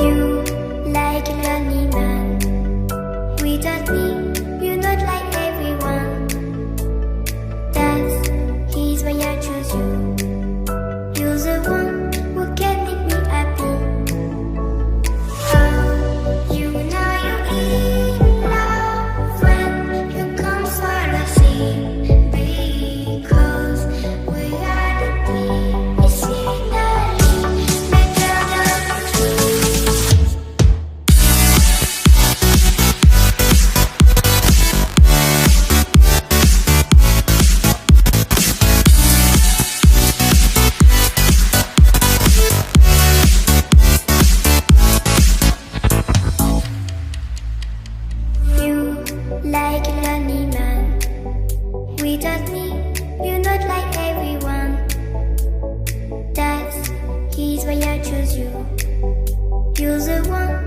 You like a lonely man. Without me, you're not like everyone. That's he's why I choose you. You're the one who can make me happy. Oh, you know you're in love when you come for the sea. Because we are the peace signally better than trees. You like a lonely man. Without me, you're not like everyone. That's he's why I choose you. You're the one